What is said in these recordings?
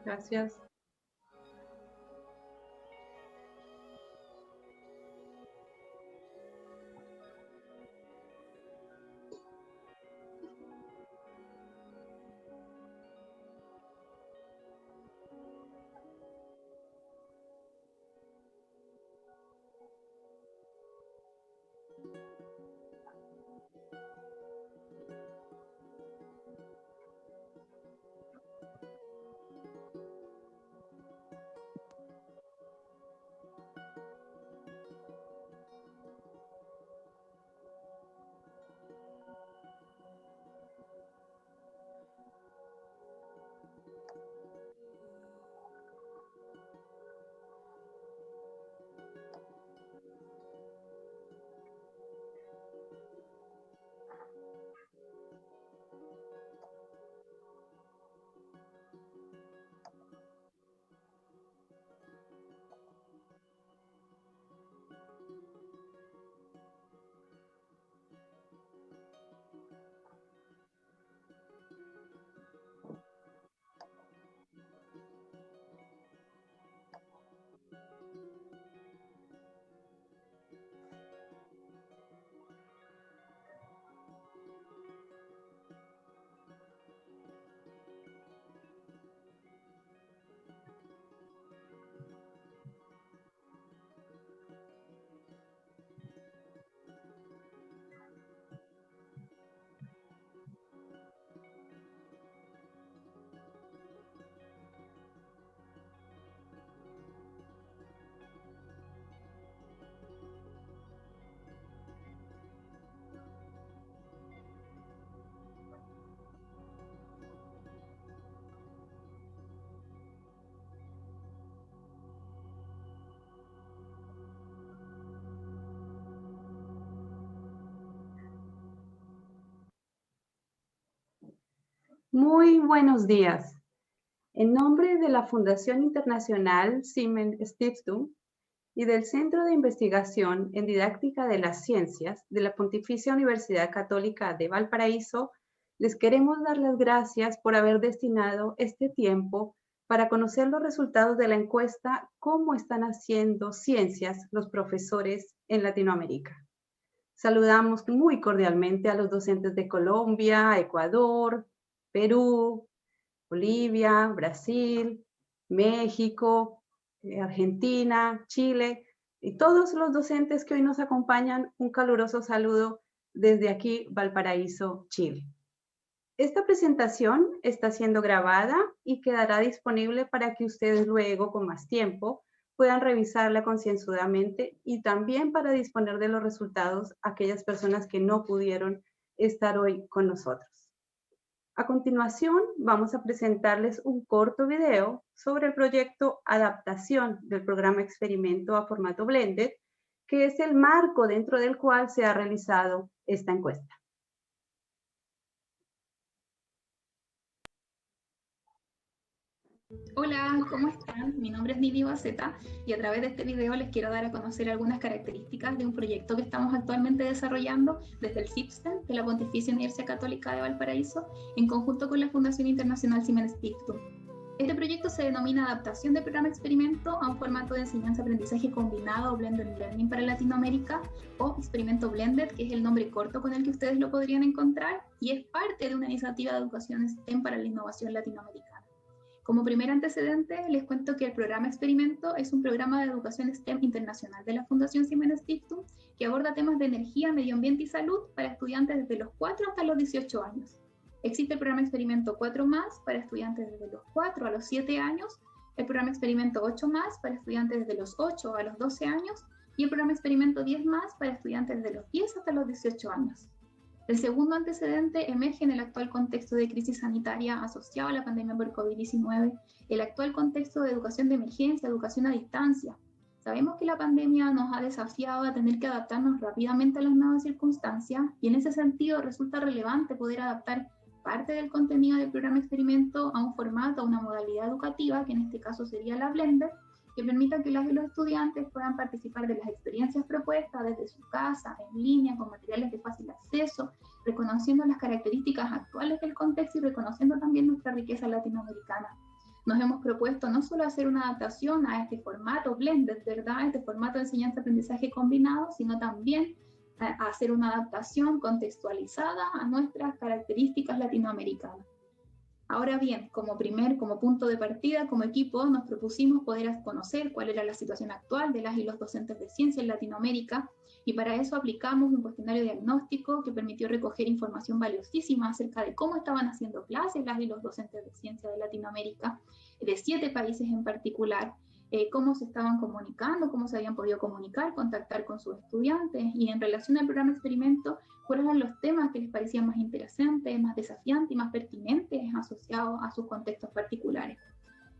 Gracias. Muy buenos días. En nombre de la Fundación Internacional Siemens Stiftung y del Centro de Investigación en Didáctica de las Ciencias de la Pontificia Universidad Católica de Valparaíso, les queremos dar las gracias por haber destinado este tiempo para conocer los resultados de la encuesta ¿Cómo están haciendo ciencias los profesores en Latinoamérica? Saludamos muy cordialmente a los docentes de Colombia, Ecuador, Perú, Bolivia, Brasil, México, Argentina, Chile y todos los docentes que hoy nos acompañan, un caluroso saludo desde aquí, Valparaíso, Chile. Esta presentación está siendo grabada y quedará disponible para que ustedes luego, con más tiempo, puedan revisarla concienzudamente y también para disponer de los resultados aquellas personas que no pudieron estar hoy con nosotros. A continuación, vamos a presentarles un corto video sobre el proyecto Adaptación del programa Experimento a formato Blended, que es el marco dentro del cual se ha realizado esta encuesta. Hola, ¿cómo están? Mi nombre es Nidia Baceta y a través de este video les quiero dar a conocer algunas características de un proyecto que estamos actualmente desarrollando desde el CIPSTEN de la Pontificia Universidad Católica de Valparaíso en conjunto con la Fundación Internacional Siemens Stiftung. Este proyecto se denomina Adaptación del Programa Experimento a un formato de enseñanza-aprendizaje combinado o Blended Learning para Latinoamérica o Experimento Blended, que es el nombre corto con el que ustedes lo podrían encontrar y es parte de una iniciativa de educación STEM para la innovación latinoamericana. Como primer antecedente, les cuento que el programa Experimento es un programa de educación STEM internacional de la Fundación Siemens Stiftung que aborda temas de energía, medio ambiente y salud para estudiantes desde los 4 hasta los 18 años. Existe el programa Experimento 4+, para estudiantes desde los 4 a los 7 años, el programa Experimento 8+, para estudiantes desde los 8 a los 12 años, y el programa Experimento 10+, para estudiantes desde los 10 hasta los 18 años. El segundo antecedente emerge en el actual contexto de crisis sanitaria asociado a la pandemia por COVID-19, el actual contexto de educación de emergencia, educación a distancia. Sabemos que la pandemia nos ha desafiado a tener que adaptarnos rápidamente a las nuevas circunstancias y en ese sentido resulta relevante poder adaptar parte del contenido del programa Experimento a un formato, a una modalidad educativa, que en este caso sería la Blended, que permita que las y los estudiantes puedan participar de las experiencias propuestas desde su casa, en línea, con materiales de fácil acceso, reconociendo las características actuales del contexto y reconociendo también nuestra riqueza latinoamericana. nos hemos propuesto no solo hacer una adaptación a este formato blended, ¿verdad? Este formato de enseñanza-aprendizaje combinado, sino también a hacer una adaptación contextualizada a nuestras características latinoamericanas. Ahora bien, como punto de partida, como equipo, nos propusimos poder conocer cuál era la situación actual de las y los docentes de ciencia en Latinoamérica, y para eso aplicamos un cuestionario diagnóstico que permitió recoger información valiosísima acerca de cómo estaban haciendo clases las y los docentes de ciencia de Latinoamérica, de 7 países en particular, cómo se estaban comunicando, cómo se habían podido comunicar, contactar con sus estudiantes, y en relación al programa experimento, cuáles eran los temas que les parecían más interesantes, más desafiantes y más pertinentes asociados a sus contextos particulares.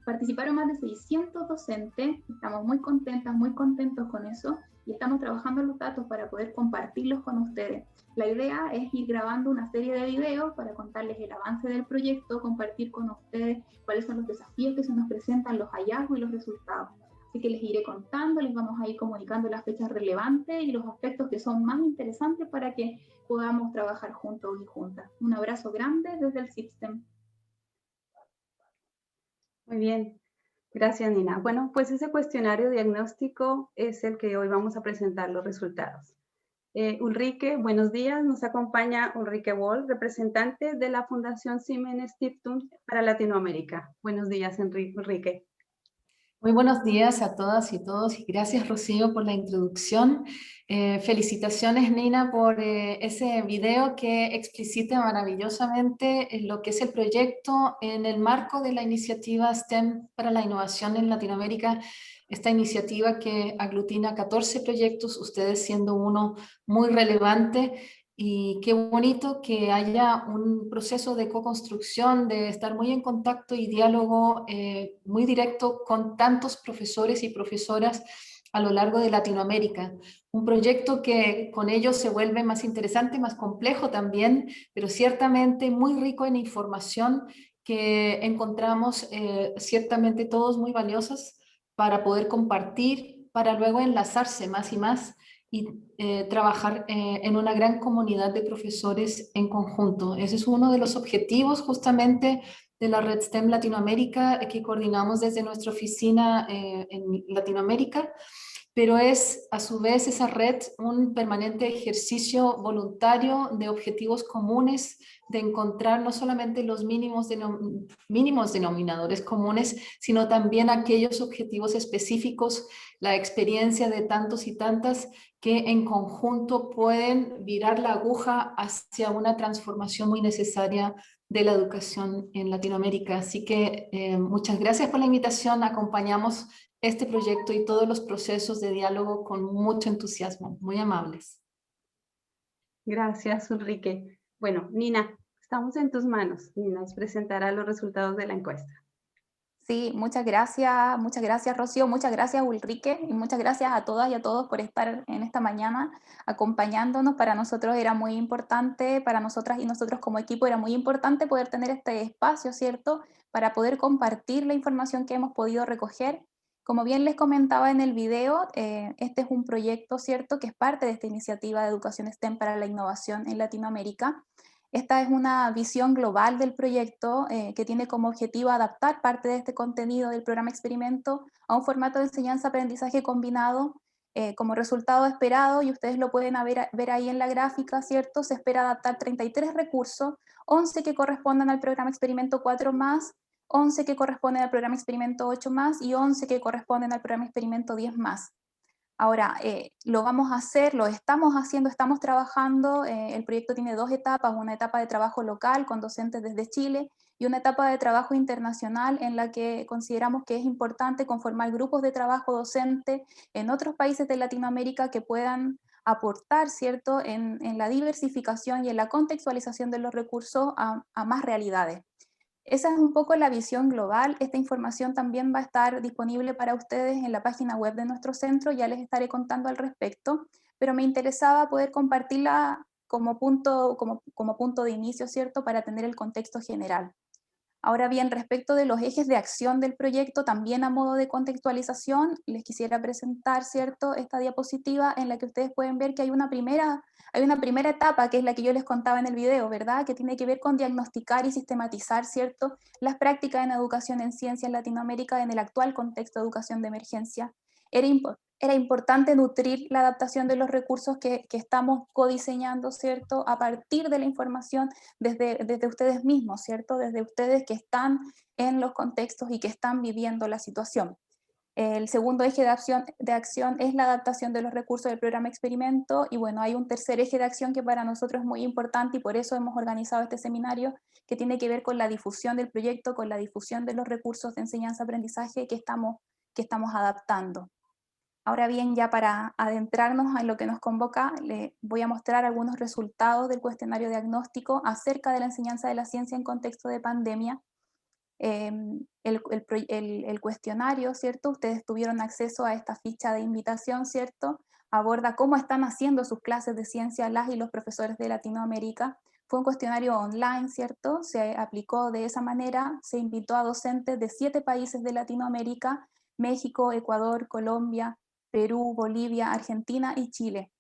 Participaron más de 600 docentes, estamos muy contentos con eso, y estamos trabajando los datos para poder compartirlos con ustedes. La idea es ir grabando una serie de videos para contarles el avance del proyecto, compartir con ustedes cuáles son los desafíos que se nos presentan, los hallazgos y los resultados. Así que les iré contando, les vamos a ir comunicando las fechas relevantes y los aspectos que son más interesantes para que podamos trabajar juntos y juntas. Un abrazo grande desde el CIPSTEM. Muy bien, gracias Nina. Bueno, pues ese cuestionario diagnóstico es el que hoy vamos a presentar los resultados. Ulrike, buenos días. Nos acompaña Ulrike Wohl, representante de la Fundación Siemens Stiftung para Latinoamérica. Buenos días, Ulrike. Muy buenos días a todas y todos, y gracias Rocío por la introducción. Felicitaciones Nina por ese video que explicita maravillosamente lo que es el proyecto en el marco de la iniciativa STEM para la innovación en Latinoamérica, esta iniciativa que aglutina 14 proyectos, ustedes siendo uno muy relevante. Y qué bonito que haya un proceso de co-construcción, de estar muy en contacto y diálogo muy directo con tantos profesores y profesoras a lo largo de Latinoamérica. Un proyecto que con ellos se vuelve más interesante, más complejo también, pero ciertamente muy rico en información que encontramos ciertamente todos muy valiosas para poder compartir, para luego enlazarse más y más y trabajar en una gran comunidad de profesores en conjunto. Ese es uno de los objetivos justamente de la Red STEM Latinoamérica que coordinamos desde nuestra oficina en Latinoamérica, pero es a su vez esa red un permanente ejercicio voluntario de objetivos comunes, de encontrar no solamente los mínimos denominadores comunes, sino también aquellos objetivos específicos, la experiencia de tantos y tantas que en conjunto pueden virar la aguja hacia una transformación muy necesaria de la educación en Latinoamérica. Así que muchas gracias por la invitación. Acompañamos este proyecto y todos los procesos de diálogo con mucho entusiasmo. Muy amables. Gracias, Ulrike. Bueno, Nina, estamos en tus manos. Nina nos presentará los resultados de la encuesta. Sí, muchas gracias Rocío, muchas gracias Ulrike, y muchas gracias a todas y a todos por estar en esta mañana acompañándonos. Para nosotros era muy importante, para nosotras y nosotros como equipo era muy importante poder tener este espacio, ¿cierto?, para poder compartir la información que hemos podido recoger. Como bien les comentaba en el video, este es un proyecto, ¿cierto?, que es parte de esta iniciativa de educación STEM para la innovación en Latinoamérica. Esta es una visión global del proyecto que tiene como objetivo adaptar parte de este contenido del programa experimento a un formato de enseñanza-aprendizaje combinado. Como resultado esperado, y ustedes lo pueden ver ahí en la gráfica, ¿cierto? Se espera adaptar 33 recursos, 11 que correspondan al programa experimento 4+, 11 que corresponden al programa experimento 8+, y 11 que corresponden al programa experimento 10+. Ahora, lo vamos a hacer, lo estamos haciendo, estamos trabajando. El proyecto tiene 2 etapas, una etapa de trabajo local con docentes desde Chile y una etapa de trabajo internacional en la que consideramos que es importante conformar grupos de trabajo docente en otros países de Latinoamérica que puedan aportar, ¿cierto?, en la diversificación y en la contextualización de los recursos a más realidades. Esa es un poco la visión global. Esta información también va a estar disponible para ustedes en la página web de nuestro centro, ya les estaré contando al respecto, pero me interesaba poder compartirla como punto de inicio, ¿cierto?, para tener el contexto general. Ahora bien, respecto de los ejes de acción del proyecto, también a modo de contextualización, les quisiera presentar, ¿cierto?, esta diapositiva en la que ustedes pueden ver que hay una primera etapa, que es la que yo les contaba en el video, ¿verdad?, que tiene que ver con diagnosticar y sistematizar, ¿cierto?, las prácticas en educación en ciencia en Latinoamérica en el actual contexto de educación de emergencia. Era importante nutrir la adaptación de los recursos que estamos codiseñando, ¿cierto?, a partir de la información desde ustedes mismos, ¿cierto? Desde ustedes que están en los contextos y que están viviendo la situación. El segundo eje de acción es la adaptación de los recursos del programa experimento, y bueno, hay un tercer eje de acción que para nosotros es muy importante y por eso hemos organizado este seminario, que tiene que ver con la difusión del proyecto, con la difusión de los recursos de enseñanza-aprendizaje que estamos adaptando. Ahora bien, ya para adentrarnos en lo que nos convoca, les voy a mostrar algunos resultados del cuestionario diagnóstico acerca de la enseñanza de la ciencia en contexto de pandemia. El cuestionario, ¿cierto? Ustedes tuvieron acceso a esta ficha de invitación, ¿cierto? Aborda cómo están haciendo sus clases de ciencia las y los profesores de Latinoamérica. Fue un cuestionario online, ¿cierto? Se aplicó de esa manera, se invitó a docentes de 7 países de Latinoamérica: México, Ecuador, Colombia, Perú, Bolivia, Argentina y Chile.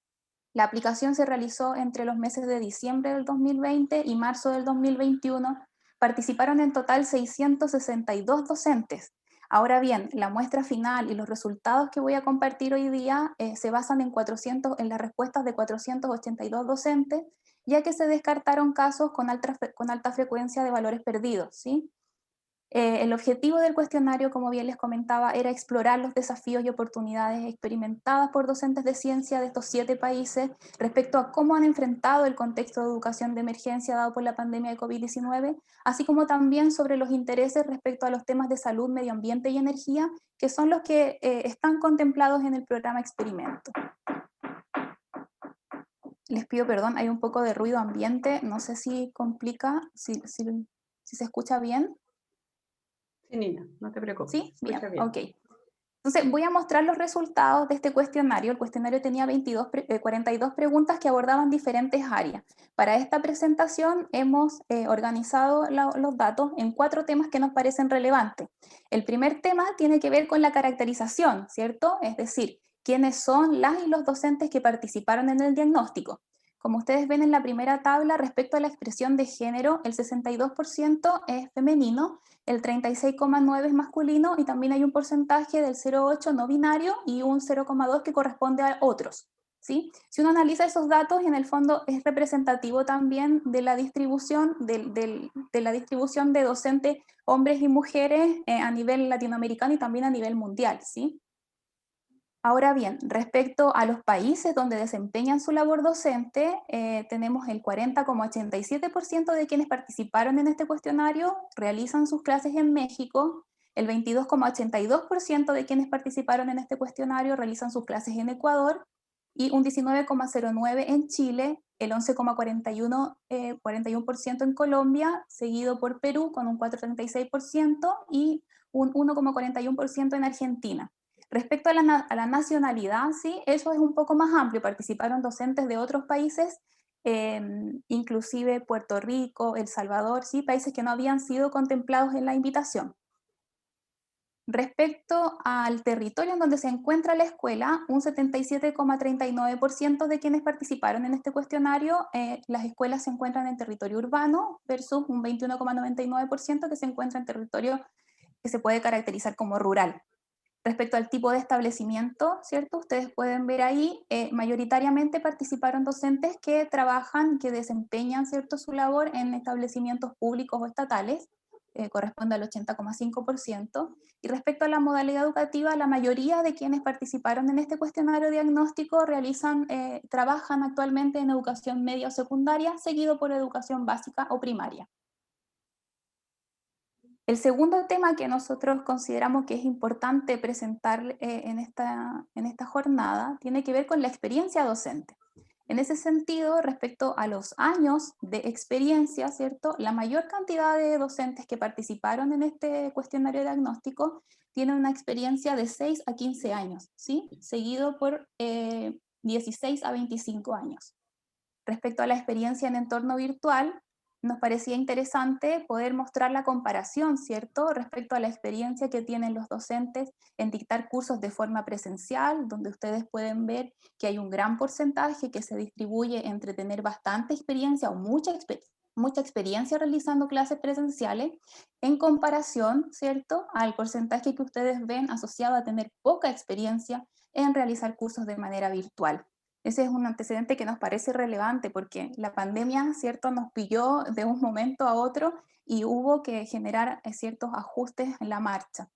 La aplicación se realizó entre los meses de diciembre del 2020 y marzo del 2021. Participaron en total 662 docentes. Ahora bien, la muestra final y los resultados que voy a compartir hoy día se basan en las respuestas de 482 docentes, ya que se descartaron casos con alta frecuencia de valores perdidos, ¿sí? El objetivo del cuestionario, como bien les comentaba, era explorar los desafíos y oportunidades experimentadas por docentes de ciencia de estos 7 países respecto a cómo han enfrentado el contexto de educación de emergencia dado por la pandemia de COVID-19, así como también sobre los intereses respecto a los temas de salud, medio ambiente y energía, que son los que están contemplados en el programa experimento. Les pido perdón, hay un poco de ruido ambiente, no sé si complica, si se escucha bien. Sí, Nina, no te preocupes. ¿Sí? Bien, Escucha bien. ok. Entonces voy a mostrar los resultados de este cuestionario. El cuestionario tenía 42 preguntas que abordaban diferentes áreas. Para esta presentación hemos organizado los datos en 4 temas que nos parecen relevantes. El primer tema tiene que ver con la caracterización, ¿cierto? Es decir, quiénes son las y los docentes que participaron en el diagnóstico. Como ustedes ven en la primera tabla, respecto a la expresión de género, el 62% es femenino, el 36,9% es masculino y también hay un porcentaje del 0,8% no binario y un 0,2% que corresponde a otros, ¿sí? Si uno analiza esos datos, en el fondo es representativo también de la distribución de docentes hombres y mujeres a nivel latinoamericano y también a nivel mundial, ¿sí? Ahora bien, respecto a los países donde desempeñan su labor docente, tenemos el 40,87% de quienes participaron en este cuestionario realizan sus clases en México, el 22,82% de quienes participaron en este cuestionario realizan sus clases en Ecuador, y un 19,09% en Chile, el 11,41% en Colombia, seguido por Perú con un 4,36% y un 1,41% en Argentina. Respecto a la nacionalidad, sí, eso es un poco más amplio. Participaron docentes de otros países, inclusive Puerto Rico, El Salvador, sí, países que no habían sido contemplados en la invitación. Respecto al territorio en donde se encuentra la escuela, un 77,39% de quienes participaron en este cuestionario, las escuelas se encuentran en territorio urbano, versus un 21,99% que se encuentra en territorio que se puede caracterizar como rural. Respecto al tipo de establecimiento, ¿cierto? Ustedes pueden ver ahí, mayoritariamente participaron docentes que trabajan, que desempeñan, ¿cierto?, su labor en establecimientos públicos o estatales, corresponde al 80,5%. Y respecto a la modalidad educativa, la mayoría de quienes participaron en este cuestionario diagnóstico trabajan actualmente en educación media o secundaria, seguido por educación básica o primaria. El segundo tema que nosotros consideramos que es importante presentar en esta jornada tiene que ver con la experiencia docente. En ese sentido, respecto a los años de experiencia, ¿cierto?, la mayor cantidad de docentes que participaron en este cuestionario diagnóstico tienen una experiencia de 6 a 15 años, ¿sí?, seguido por 16 a 25 años. Respecto a la experiencia en entorno virtual, nos parecía interesante poder mostrar la comparación, ¿cierto?, respecto a la experiencia que tienen los docentes en dictar cursos de forma presencial, donde ustedes pueden ver que hay un gran porcentaje que se distribuye entre tener bastante experiencia o mucha experiencia realizando clases presenciales, en comparación, ¿cierto?, al porcentaje que ustedes ven asociado a tener poca experiencia en realizar cursos de manera virtual. Ese es un antecedente que nos parece relevante porque la pandemia, ¿cierto?, nos pilló de un momento a otro y hubo que generar ciertos ajustes en la marcha.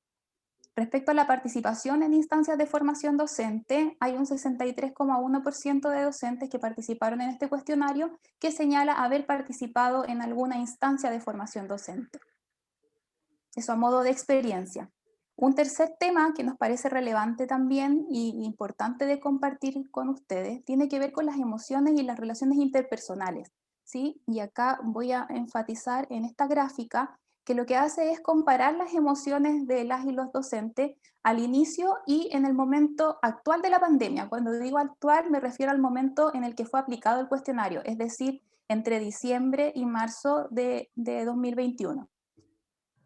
Respecto a la participación en instancias de formación docente, hay un 63,1% de docentes que participaron en este cuestionario que señala haber participado en alguna instancia de formación docente. Eso a modo de experiencia. Un tercer tema que nos parece relevante también y importante de compartir con ustedes tiene que ver con las emociones y las relaciones interpersonales, ¿sí? Y acá voy a enfatizar en esta gráfica que lo que hace es comparar las emociones de las y los docentes al inicio y en el momento actual de la pandemia. Cuando digo actual me refiero al momento en el que fue aplicado el cuestionario, es decir, entre diciembre y marzo de 2021.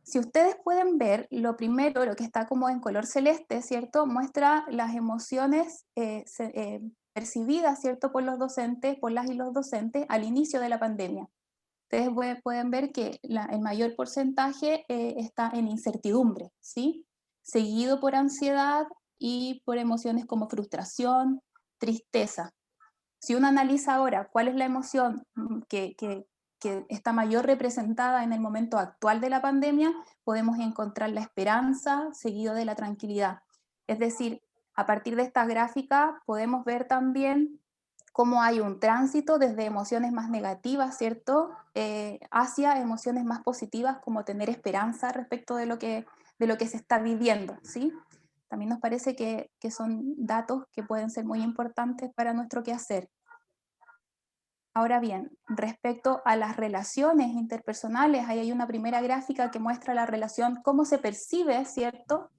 Si ustedes pueden ver, lo primero, lo que está como en color celeste, ¿cierto?, muestra las emociones percibidas, ¿cierto?, por los docentes, por las y los docentes al inicio de la pandemia. Ustedes pueden ver que el mayor porcentaje está en incertidumbre, ¿sí?, seguido por ansiedad y por emociones como frustración, tristeza. Si uno analiza ahora cuál es la emoción que está mayor representada en el momento actual de la pandemia, podemos encontrar la esperanza seguido de la tranquilidad. Es decir, a partir de esta gráfica podemos ver también cómo hay un tránsito desde emociones más negativas, ¿cierto?, hacia emociones más positivas como tener esperanza respecto de lo que se está viviendo, ¿sí? También nos parece que son datos que pueden ser muy importantes para nuestro quehacer. Ahora bien, respecto a las relaciones interpersonales, ahí hay una primera gráfica que muestra la relación, cómo se percibe, ¿cierto?,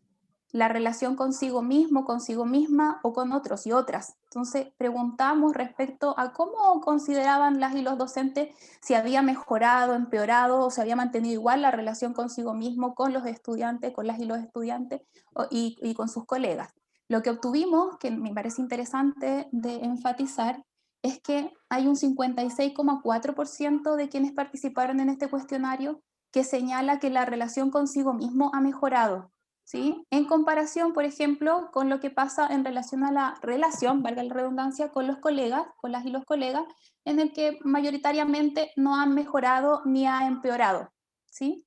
la relación consigo mismo, consigo misma o con otros y otras. Entonces, preguntamos respecto a cómo consideraban las y los docentes si había mejorado, empeorado o se había mantenido igual la relación consigo mismo, con los estudiantes, con las y los estudiantes y con sus colegas. Lo que obtuvimos, que me parece interesante de enfatizar, es que hay un 56,4% de quienes participaron en este cuestionario que señala que la relación consigo mismo ha mejorado, ¿sí?, en comparación, por ejemplo, con lo que pasa en relación a la relación, valga la redundancia, con los colegas, con las y los colegas, en el que mayoritariamente no han mejorado ni ha empeorado, ¿sí?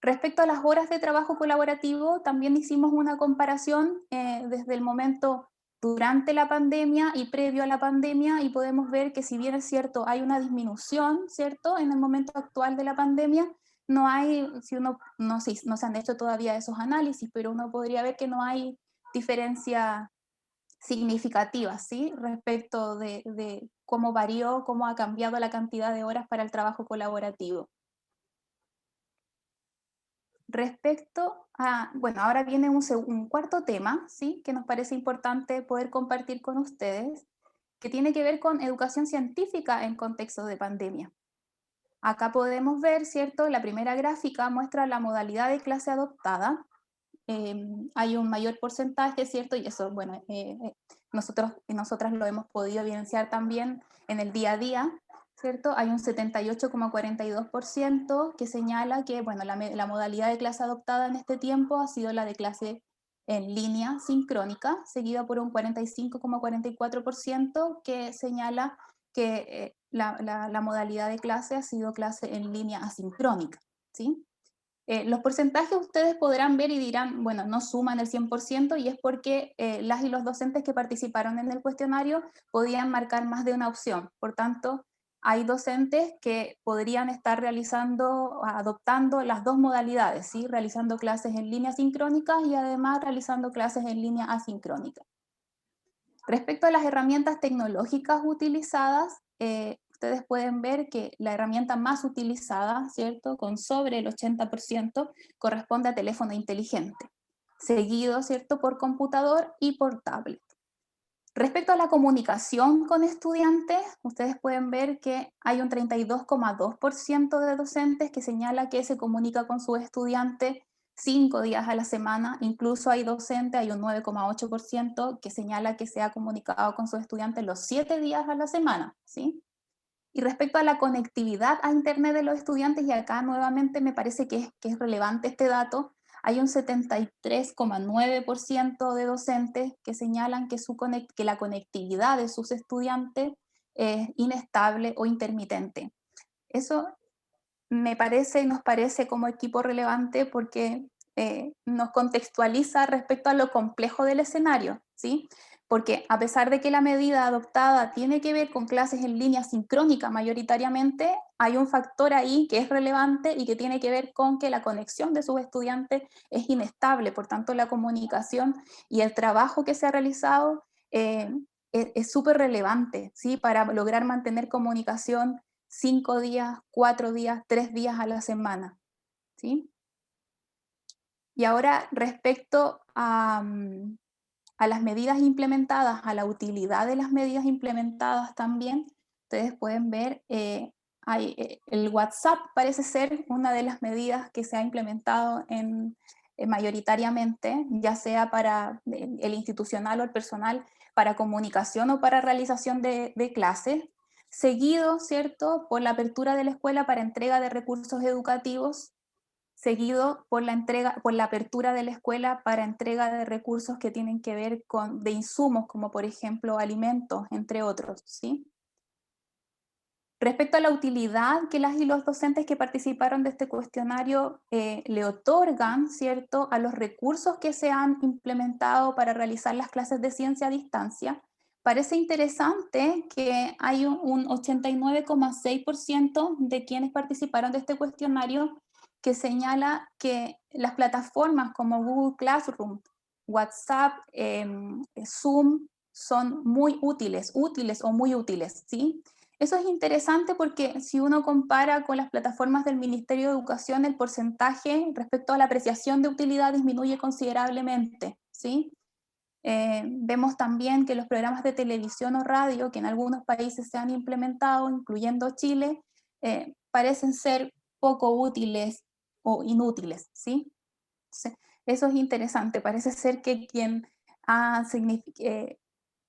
Respecto a las horas de trabajo colaborativo, también hicimos una comparación desde el momento durante la pandemia y previo a la pandemia, y podemos ver que si bien es cierto, hay una disminución, ¿cierto?, en el momento actual de la pandemia, no hay, no se han hecho todavía esos análisis, pero uno podría ver que no hay diferencia significativa, ¿sí?, respecto de cómo varió, cómo ha cambiado la cantidad de horas para el trabajo colaborativo. Respecto a, bueno, ahora viene un cuarto tema, ¿sí?, que nos parece importante poder compartir con ustedes, que tiene que ver con educación científica en contexto de pandemia. Acá podemos ver, ¿cierto?, la primera gráfica muestra la modalidad de clase adoptada. Hay un mayor porcentaje, ¿cierto?, y eso, bueno, nosotros y nosotras lo hemos podido evidenciar también en el día a día, ¿cierto? Hay un 78,42% que señala que, bueno, la modalidad de clase adoptada en este tiempo ha sido la de clase en línea sincrónica, seguida por un 45,44% que señala que la modalidad de clase ha sido clase en línea asincrónica, ¿sí? Los porcentajes ustedes podrán ver y dirán, bueno, no suman el 100% y es porque las y los docentes que participaron en el cuestionario podían marcar más de una opción. Por tanto, hay docentes que podrían estar adoptando las dos modalidades, ¿sí?, realizando clases en línea sincrónicas y además realizando clases en línea asincrónicas. Respecto a las herramientas tecnológicas utilizadas, ustedes pueden ver que la herramienta más utilizada, ¿cierto?, con sobre el 80%, corresponde a teléfono inteligente, seguido, ¿cierto?, por computador y por tablet. Respecto a la comunicación con estudiantes, ustedes pueden ver que hay un 32,2% de docentes que señala que se comunica con sus estudiantes 5 días a la semana. Incluso hay docentes, hay un 9,8% que señala que se ha comunicado con sus estudiantes los 7 días a la semana, ¿sí? Y respecto a la conectividad a Internet de los estudiantes, y acá nuevamente me parece que es relevante este dato, hay un 73,9% de docentes que señalan que la conectividad de sus estudiantes es inestable o intermitente. Eso me parece y nos parece como equipo relevante porque nos contextualiza respecto a lo complejo del escenario, ¿sí? Porque a pesar de que la medida adoptada tiene que ver con clases en línea sincrónica mayoritariamente, hay un factor ahí que es relevante y que tiene que ver con que la conexión de sus estudiantes es inestable. Por tanto, la comunicación y el trabajo que se ha realizado es súper relevante, ¿sí? Para lograr mantener comunicación 5 días, 4 días, 3 días a la semana, ¿sí? Y ahora respecto a las medidas implementadas, a la utilidad de las medidas implementadas también, ustedes pueden ver, el WhatsApp parece ser una de las medidas que se ha implementado mayoritariamente, ya sea para el institucional o el personal, para comunicación o para realización de clases, seguido, ¿cierto?, por la apertura de la escuela para entrega de recursos educativos, seguido por la apertura de la escuela para entrega de recursos que tienen que ver de insumos, como por ejemplo alimentos, entre otros, ¿sí? Respecto a la utilidad que las y los docentes que participaron de este cuestionario le otorgan, ¿cierto?, a los recursos que se han implementado para realizar las clases de ciencia a distancia, parece interesante que hay un 89,6% de quienes participaron de este cuestionario que señala que las plataformas como Google Classroom, WhatsApp, Zoom son muy útiles o muy útiles, ¿sí? Eso es interesante porque si uno compara con las plataformas del Ministerio de Educación, el porcentaje respecto a la apreciación de utilidad disminuye considerablemente, ¿sí? Vemos también que los programas de televisión o radio que en algunos países se han implementado, incluyendo Chile, parecen ser poco útiles o inútiles, ¿sí? Entonces, eso es interesante. Parece ser que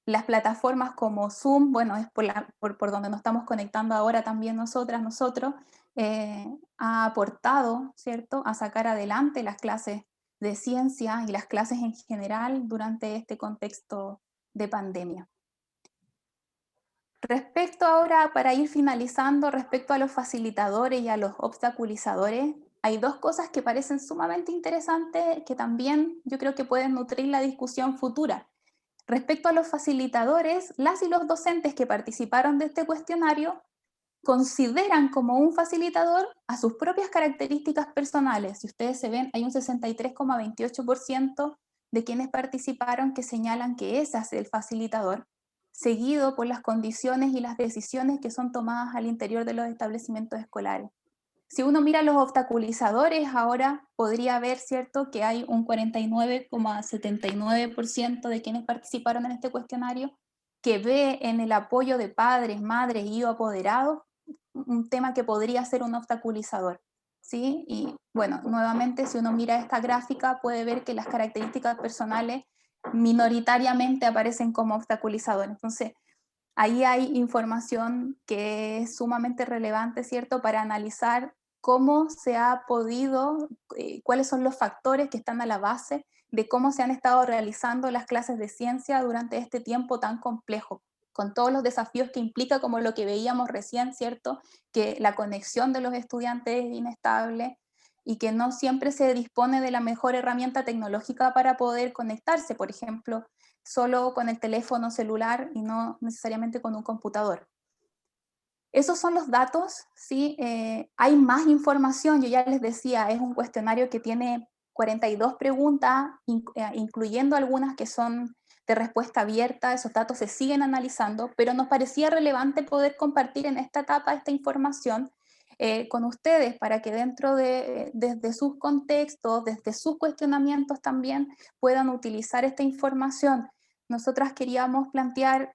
las plataformas como Zoom, bueno, es por donde nos estamos conectando ahora también nosotros, ha aportado, ¿cierto?, a sacar adelante las clases de ciencia y las clases en general durante este contexto de pandemia. Respecto ahora, para ir finalizando, respecto a los facilitadores y a los obstaculizadores, hay dos cosas que parecen sumamente interesantes que también yo creo que pueden nutrir la discusión futura. Respecto a los facilitadores, las y los docentes que participaron de este cuestionario consideran como un facilitador a sus propias características personales. Si ustedes se ven, hay un 63,28% de quienes participaron que señalan que ese es el facilitador, seguido por las condiciones y las decisiones que son tomadas al interior de los establecimientos escolares. Si uno mira los obstaculizadores, ahora podría ver, ¿cierto?, que hay un 49,79% de quienes participaron en este cuestionario que ve en el apoyo de padres, madres y apoderados un tema que podría ser un obstaculizador, ¿sí? Y bueno, nuevamente, si uno mira esta gráfica, puede ver que las características personales minoritariamente aparecen como obstaculizadores. Entonces, ahí hay información que es sumamente relevante, ¿cierto?, para analizar cómo se ha podido, cuáles son los factores que están a la base de cómo se han estado realizando las clases de ciencia durante este tiempo tan complejo, con todos los desafíos que implica, como lo que veíamos recién, ¿cierto?, que la conexión de los estudiantes es inestable y que no siempre se dispone de la mejor herramienta tecnológica para poder conectarse, por ejemplo, solo con el teléfono celular y no necesariamente con un computador. Esos son los datos, ¿sí? Hay más información, yo ya les decía, es un cuestionario que tiene 42 preguntas, incluyendo algunas que son de respuesta abierta, esos datos se siguen analizando, pero nos parecía relevante poder compartir en esta etapa esta información con ustedes para que desde sus contextos, desde sus cuestionamientos también puedan utilizar esta información. nosotras queríamos plantear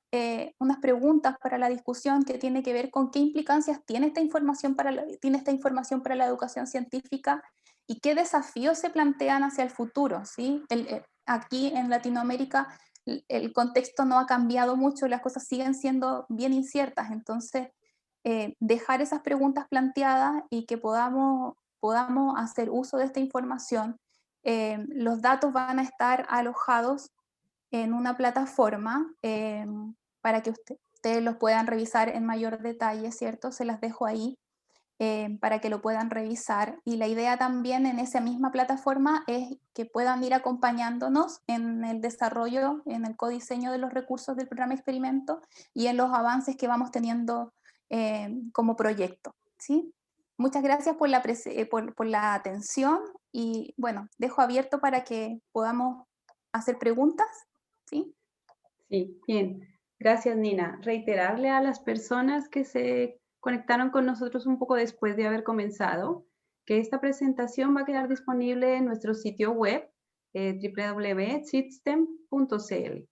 unas preguntas para la discusión que tiene que ver con qué implicancias tiene esta información para la educación científica y qué desafíos se plantean hacia el futuro, ¿sí? Aquí en Latinoamérica el contexto no ha cambiado mucho, las cosas siguen siendo bien inciertas, entonces dejar esas preguntas planteadas y que podamos hacer uso de esta información. Los datos van a estar alojados en una plataforma para que ustedes los puedan revisar en mayor detalle, ¿cierto? Se las dejo ahí para que lo puedan revisar. Y la idea también en esa misma plataforma es que puedan ir acompañándonos en el desarrollo, en el codiseño de los recursos del programa experimento y en los avances que vamos teniendo como proyecto, ¿sí? Muchas gracias por la atención y bueno, dejo abierto para que podamos hacer preguntas, ¿sí? Sí, bien. Gracias, Nina. Reiterarle a las personas que se conectaron con nosotros un poco después de haber comenzado, que esta presentación va a quedar disponible en nuestro sitio web, www.system.cl.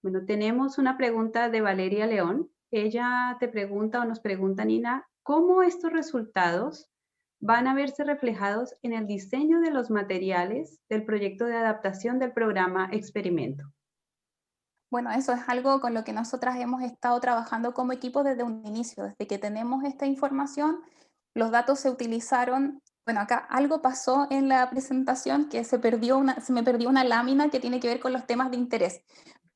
Bueno, tenemos una pregunta de Valeria León. Ella te pregunta o nos pregunta, Nina, ¿cómo estos resultados van a verse reflejados en el diseño de los materiales del proyecto de adaptación del programa Experimento? Bueno, eso es algo con lo que nosotras hemos estado trabajando como equipo desde un inicio, desde que tenemos esta información, los datos se utilizaron, bueno, acá algo pasó en la presentación que se me perdió una lámina que tiene que ver con los temas de interés.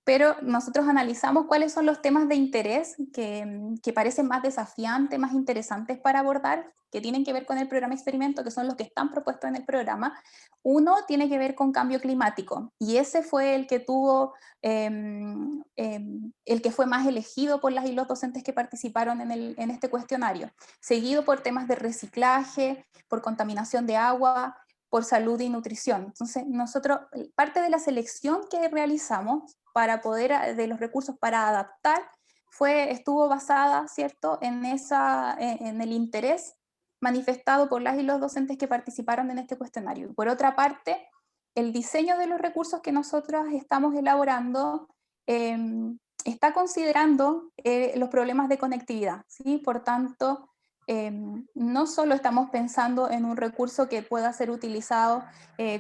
Pero nosotros analizamos cuáles son los temas de interés que parecen más desafiantes, más interesantes para abordar, que tienen que ver con el programa experimento, que son los que están propuestos en el programa. Uno tiene que ver con cambio climático, y ese fue el que tuvo, el que fue más elegido por las y los docentes que participaron en este cuestionario, seguido por temas de reciclaje, por contaminación de agua, por salud y nutrición. Entonces, nosotros, parte de la selección que realizamos de los recursos para adaptar, estuvo basada, ¿cierto?, en el interés manifestado por las y los docentes que participaron en este cuestionario. Por otra parte, el diseño de los recursos que nosotros estamos elaborando eh, está considerando los problemas de conectividad, ¿sí? Por tanto, no solo estamos pensando en un recurso que pueda ser utilizado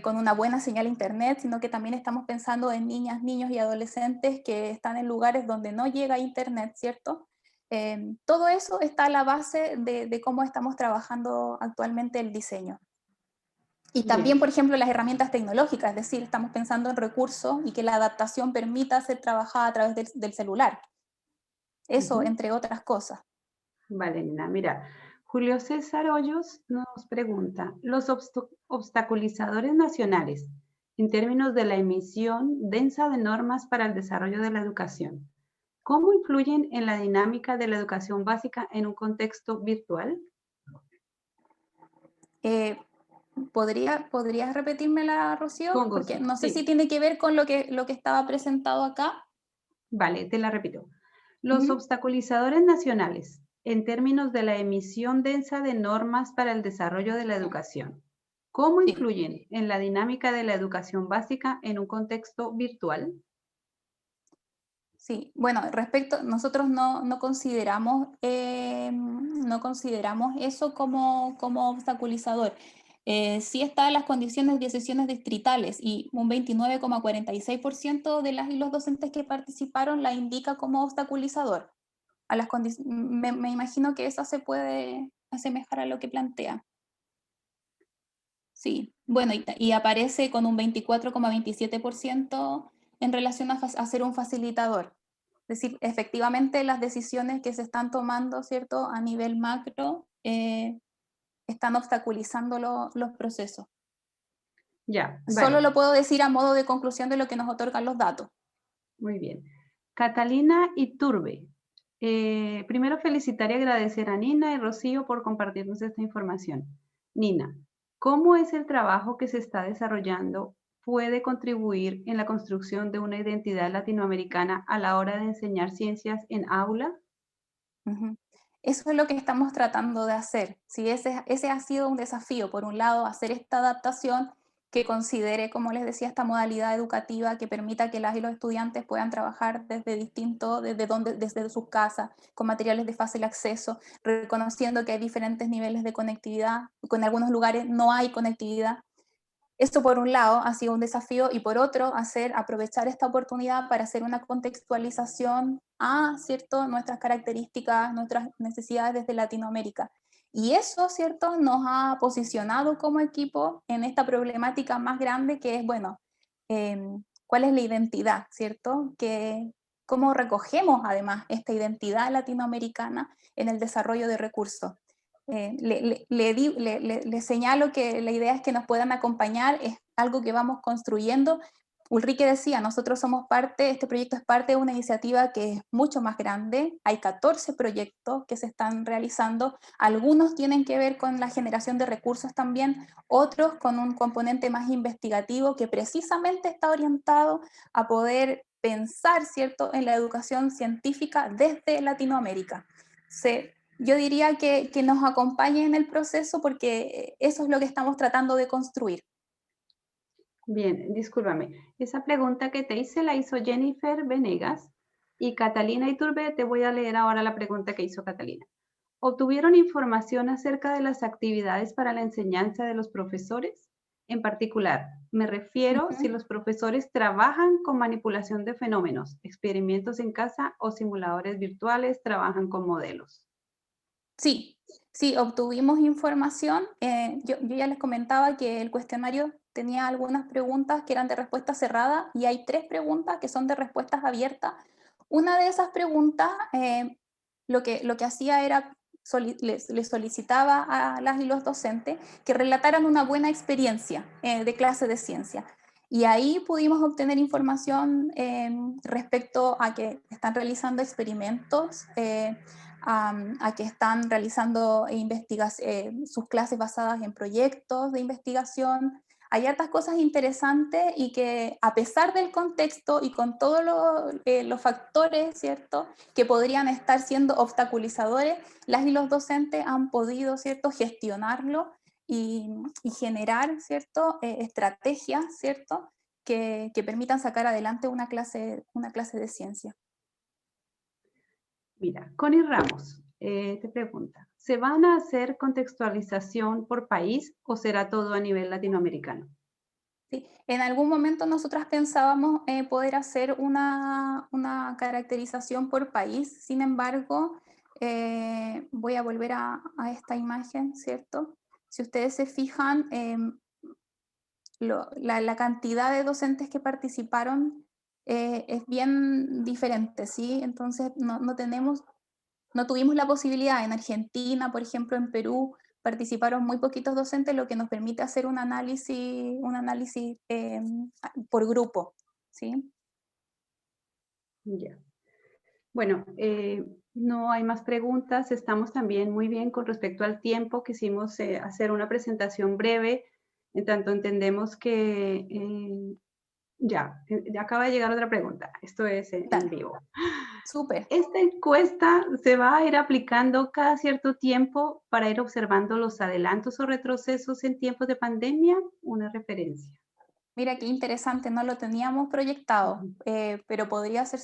con una buena señal a internet, sino que también estamos pensando en niñas, niños y adolescentes que están en lugares donde no llega internet, ¿cierto? Todo eso está a la base de cómo estamos trabajando actualmente el diseño. Y también, por ejemplo, las herramientas tecnológicas, es decir, estamos pensando en recursos y que la adaptación permita ser trabajada a través del celular. Eso, entre otras cosas. Vale, Nina, mira, Julio César Hoyos nos pregunta, los obstaculizadores nacionales, en términos de la emisión densa de normas para el desarrollo de la educación, ¿cómo influyen en la dinámica de la educación básica en un contexto virtual? ¿Podrías repetírmela, Rocío? Con Porque gusto, no sé si sí. tiene que ver con lo que estaba presentado acá. Vale, te la repito. Los obstaculizadores nacionales, en términos de la emisión densa de normas para el desarrollo de la educación, ¿cómo Sí. influyen en la dinámica de la educación básica en un contexto virtual? Sí, bueno, nosotros no consideramos eso como obstaculizador. Sí están las condiciones de sesiones distritales y un 29,46% de las y los docentes que participaron la indica como obstaculizador. Me imagino que eso se puede asemejar a lo que plantea. Sí, bueno, y aparece con un 24,27% en relación a ser un facilitador. Es decir, efectivamente las decisiones que se están tomando, ¿cierto?, a nivel macro, están obstaculizando los procesos. Ya, Solo vale, lo puedo decir a modo de conclusión de lo que nos otorgan los datos. muy bien. Catalina Iturbe. Primero felicitar y agradecer a Nina y Rocío por compartirnos esta información. Nina, ¿cómo es el trabajo que se está desarrollando puede contribuir en la construcción de una identidad latinoamericana a la hora de enseñar ciencias en aula? Ujú. Eso es lo que estamos tratando de hacer. Sí, ese ha sido un desafío, por un lado, hacer esta adaptación que considere, como les decía, esta modalidad educativa que permita que las y los estudiantes puedan trabajar desde sus casas, con materiales de fácil acceso, reconociendo que hay diferentes niveles de conectividad, que en algunos lugares no hay conectividad. Esto por un lado ha sido un desafío y por otro aprovechar esta oportunidad para hacer una contextualización a, ¿cierto?, nuestras características, nuestras necesidades desde Latinoamérica. Y eso, ¿cierto?, nos ha posicionado como equipo en esta problemática más grande que es, bueno, ¿cuál es la identidad, ¿cierto? ¿Cómo recogemos además esta identidad latinoamericana en el desarrollo de recursos? Le señalo que la idea es que nos puedan acompañar, es algo que vamos construyendo. Ulrike decía, nosotros somos este proyecto es parte de una iniciativa que es mucho más grande, hay 14 proyectos que se están realizando, algunos tienen que ver con la generación de recursos también, otros con un componente más investigativo que precisamente está orientado a poder pensar, ¿cierto?, en la educación científica desde Latinoamérica. Yo diría que nos acompañe en el proceso porque eso es lo que estamos tratando de construir. Bien, discúlpame. Esa pregunta que te hice la hizo Jennifer Venegas y Catalina Iturbe. Te voy a leer ahora la pregunta que hizo Catalina. ¿Obtuvieron información acerca de las actividades para la enseñanza de los profesores? En particular, me refiero si los profesores trabajan con manipulación de fenómenos, experimentos en casa o simuladores virtuales, trabajan con modelos. Sí, sí, obtuvimos información. Yo ya les comentaba que el cuestionario tenía algunas preguntas que eran de respuesta cerrada y hay 3 preguntas que son de respuestas abiertas. Una de esas preguntas, lo que hacía era, les solicitaba a las y los docentes que relataran una buena experiencia de clase de ciencia. Y ahí pudimos obtener información respecto a que están realizando experimentos, a que están realizando sus clases basadas en proyectos de investigación. Hay hartas cosas interesantes y que a pesar del contexto y con todos los factores, ¿cierto?, que podrían estar siendo obstaculizadores, las y los docentes han podido, ¿cierto?, gestionarlo y generar, ¿cierto?, estrategias, ¿cierto?, que permitan sacar adelante una clase de ciencia. Mira, Connie Ramos te pregunta, ¿se van a hacer contextualización por país o será todo a nivel latinoamericano? Sí, en algún momento nosotras pensábamos poder hacer una caracterización por país, sin embargo, voy a volver a esta imagen, ¿cierto? Si ustedes se fijan, la cantidad de docentes que participaron es bien diferente, ¿sí? Entonces no tuvimos la posibilidad en Argentina, por ejemplo, en Perú, participaron muy poquitos docentes, lo que nos permite hacer un análisis por grupo, ¿sí? Ya. Bueno, no hay más preguntas. Estamos también muy bien con respecto al tiempo. Quisimos hacer una presentación breve, en tanto entendemos que ya acaba de llegar otra pregunta. Esto es en vivo. Súper. Esta encuesta se va a ir aplicando cada cierto tiempo para ir observando los adelantos o retrocesos en tiempos de pandemia. Una referencia. Mira qué interesante, no lo teníamos proyectado, pero podría ser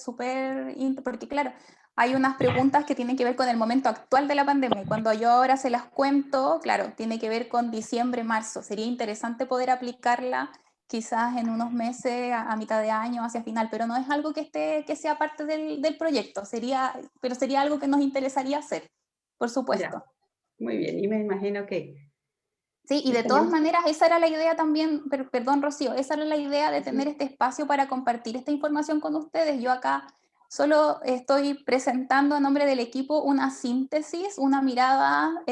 porque claro, hay unas preguntas que tienen que ver con el momento actual de la pandemia y cuando yo ahora se las cuento, claro, tiene que ver con diciembre, marzo. Sería interesante poder aplicarla quizás en unos meses, a mitad de año, hacia final, pero no es algo que sea parte del proyecto, pero sería algo que nos interesaría hacer, por supuesto. Ya, muy bien, y me imagino que Sí, y de todas maneras, esa era la idea también, perdón, Rocío, esa era la idea de tener este espacio para compartir esta información con ustedes. Yo acá solo estoy presentando a nombre del equipo una síntesis, una mirada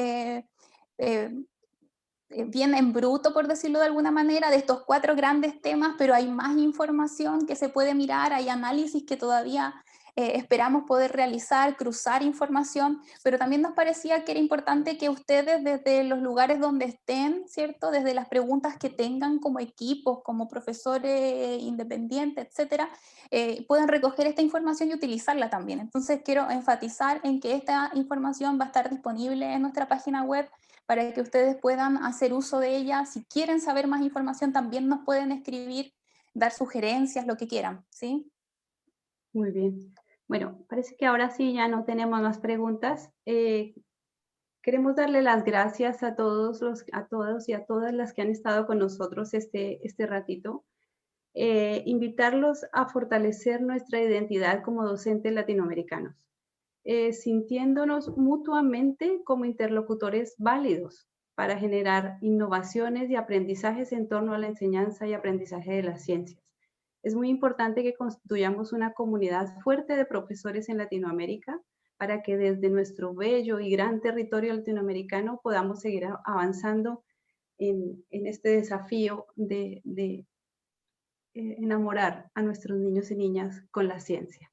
bien en bruto, por decirlo de alguna manera, de estos 4 grandes temas, pero hay más información que se puede mirar, hay análisis que todavía esperamos poder realizar, cruzar información, pero también nos parecía que era importante que ustedes desde los lugares donde estén, ¿cierto? Desde las preguntas que tengan como equipos, como profesores independientes, etcétera, puedan recoger esta información y utilizarla también. Entonces quiero enfatizar en que esta información va a estar disponible en nuestra página web para que ustedes puedan hacer uso de ella. Si quieren saber más información, también nos pueden escribir, dar sugerencias, lo que quieran, ¿sí? Muy bien. Bueno, parece que ahora sí ya no tenemos más preguntas. Queremos darle las gracias a todos y a todas las que han estado con nosotros este ratito. Invitarlos a fortalecer nuestra identidad como docentes latinoamericanos, sintiéndonos mutuamente como interlocutores válidos para generar innovaciones y aprendizajes en torno a la enseñanza y aprendizaje de las ciencias. Es muy importante que constituyamos una comunidad fuerte de profesores en Latinoamérica para que desde nuestro bello y gran territorio latinoamericano podamos seguir avanzando en este desafío de enamorar a nuestros niños y niñas con la ciencia.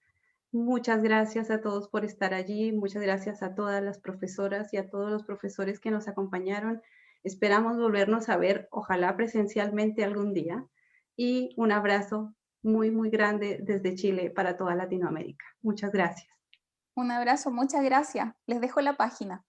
Muchas gracias a todos por estar allí, muchas gracias a todas las profesoras y a todos los profesores que nos acompañaron. Esperamos volvernos a ver, ojalá presencialmente algún día. Y un abrazo muy, muy grande desde Chile para toda Latinoamérica. Muchas gracias. Un abrazo, muchas gracias. Les dejo la página.